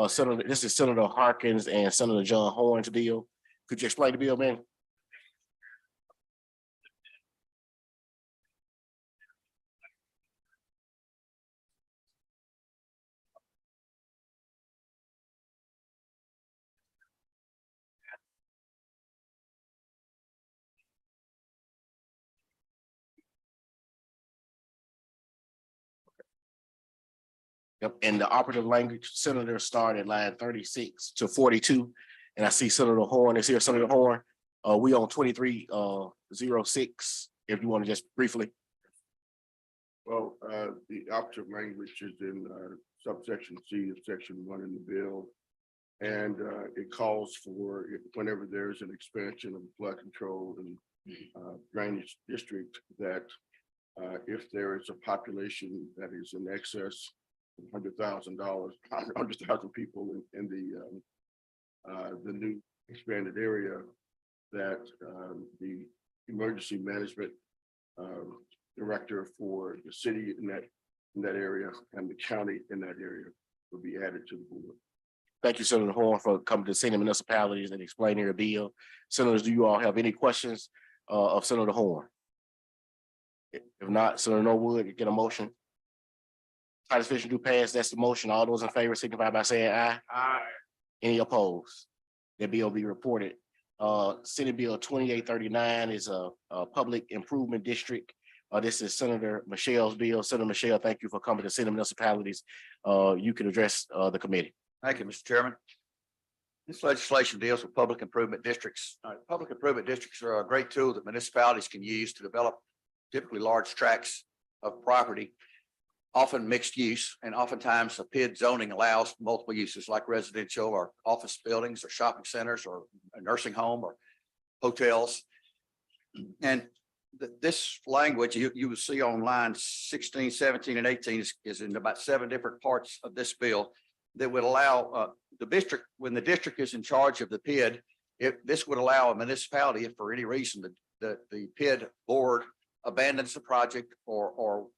Senator, this is Senator Harkins and Senator John Horn's bill. Could you explain the bill, man? Yep, and the operative language, Senator started at line 36 to 42. And I see Senator Horn is here. Senator Horn, we on 2306, if you want to just briefly. Well, the operative language is in subsection C of section 1 in the bill. And it calls for whenever there's an expansion of flood control and drainage district, that if there is a population that is in excess of $100,000 people in the new expanded area, that the emergency management director for the city in that area and the county in that area will be added to the board. Thank you, Senator Horn, for coming to senior municipalities and explaining your bill. Senators, do you all have any questions of Senator Horn? If not, Senator Norwood, get a motion. Title sufficient to pass. That's the motion. All those in favor signify by saying aye. Aye. Any opposed? The bill be reported. Senate Bill 2839 is a public improvement district. This is Senator Michelle's bill. Senator Michelle, thank you for coming to senior municipalities. You can address the committee. Thank you, Mr. Chairman. This legislation deals with public improvement districts. Public improvement districts are a great tool that municipalities can use to develop typically large tracts of property, often mixed use, and oftentimes a PID zoning allows multiple uses like residential or office buildings or shopping centers or a nursing home or hotels. And this language you will see on lines 16, 17, and 18 is in about 7 different parts of this bill that would allow the district, when the district is in charge of the PID, this would allow a municipality, if for any reason the PID board abandons the project or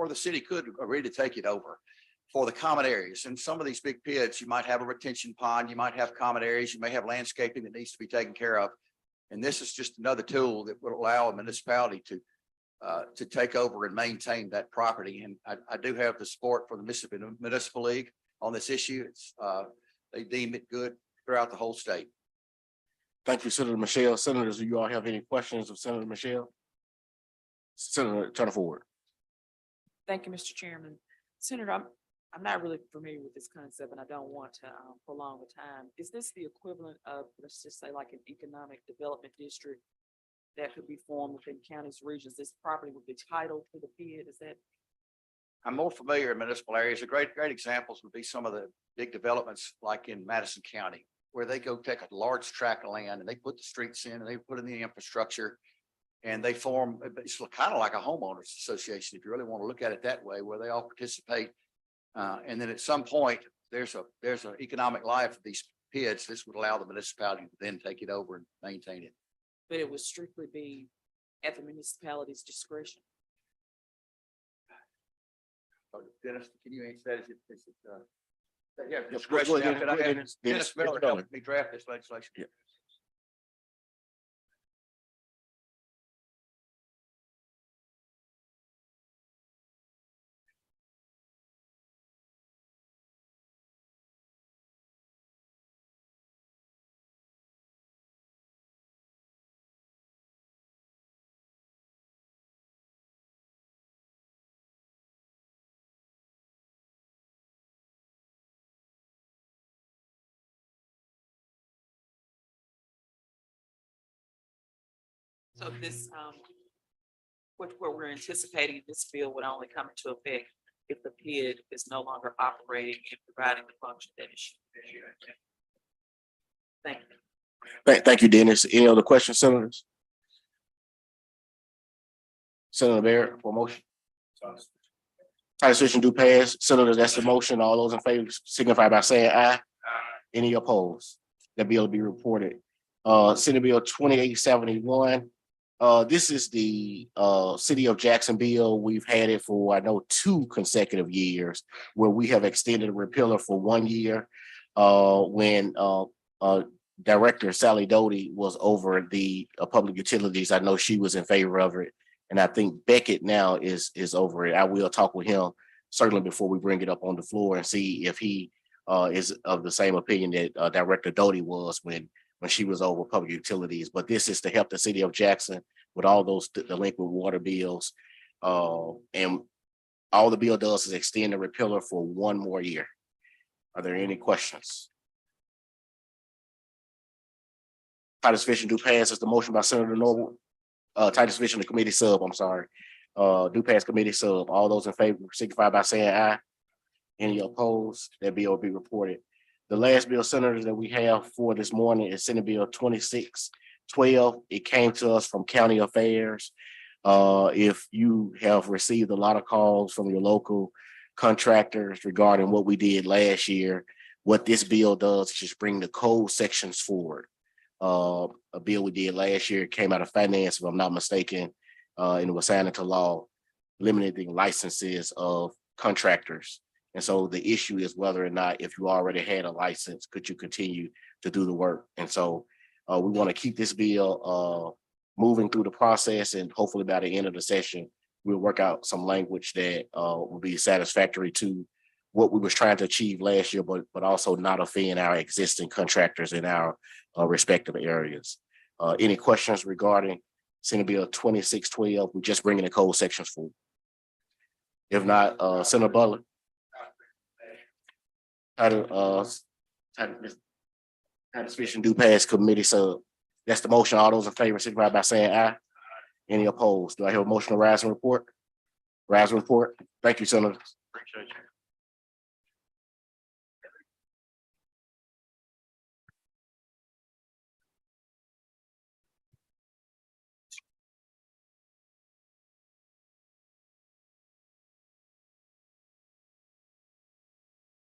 the city could agree to take it over for the common areas. And some of these big PIDs, you might have a retention pond, you might have common areas, you may have landscaping that needs to be taken care of. And this is just another tool that would allow a municipality to take over and maintain that property. And I do have the support for the Mississippi Municipal League on this issue. They deem it good throughout the whole state. Thank you, Senator Michelle. Senators, do you all have any questions of Senator Michelle? Senator, turn it forward. Thank you, Mr. Chairman. Senator, I'm not really familiar with this concept and I don't want to prolong the time. Is this the equivalent of, let's just say, like an economic development district that could be formed within counties, regions? This property would be titled to the PID, is that? I'm more familiar in municipal areas. The great examples would be some of the big developments like in Madison County, where they go take a large tract of land and they put the streets in and they put in the infrastructure and they form, it's kind of like a homeowners association, if you really want to look at it that way, where they all participate. And then at some point, there's an economic life of these PIDs. This would allow the municipality to then take it over and maintain it. But it would strictly be at the municipality's discretion. Dennis, can you answer that? Yeah, Go discretion. ahead, Could I have Dennis Miller help me draft this legislation? Yeah. So this, what we're anticipating, this bill would only come into effect if the PID is no longer operating and providing the function that it should. Thank you. Thank you, Dennis. Any other questions, senators? Senator Barrett for motion. Title sufficient do pass. Senators, that's the motion. All those in favor signify by saying aye. Any opposed? That bill will be reported. Senate Bill 2871 This is the city of Jacksonville. We've had it for, I know, 2 consecutive years where we have extended a repealer for 1 year. When Director Sally Doty was over the public utilities, I know she was in favor of it. And I think Beckett now is over it. I will talk with him certainly before we bring it up on the floor and see if he is of the same opinion that Director Doty was when she was over public utilities. But this is to help the city of Jackson with all those delinquent water bills. And all the bill does is extend the repealer for 1 more year. Are there any questions? Titus Fish do pass is the motion by Senator Norwood. Titus Fish, the committee sub, I'm sorry. Do pass committee sub. All those in favor signify by saying aye. Any opposed? That bill will be reported. The last bill, senators, that we have for this morning is Senate Bill 2612. It came to us from County Affairs. If you have received a lot of calls from your local contractors regarding what we did last year, what this bill does is just bring the code sections forward. A bill we did last year came out of finance, if I'm not mistaken, and it was signed into law, limiting licenses of contractors. And so the issue is whether or not, if you already had a license, could you continue to do the work? And so we want to keep this bill moving through the process, and hopefully by the end of the session, we'll work out some language that will be satisfactory to what we was trying to achieve last year, but also not offend our existing contractors in our respective areas. Any questions regarding Senate Bill 2612? We're just bringing the code sections forward. If not, Senator Butler. Titus Fish do pass committee sub. That's the motion. All those in favor signify by saying aye. Any opposed? Do I have a motion to rise and report? Rise and report. Thank you, Senator. Appreciate you.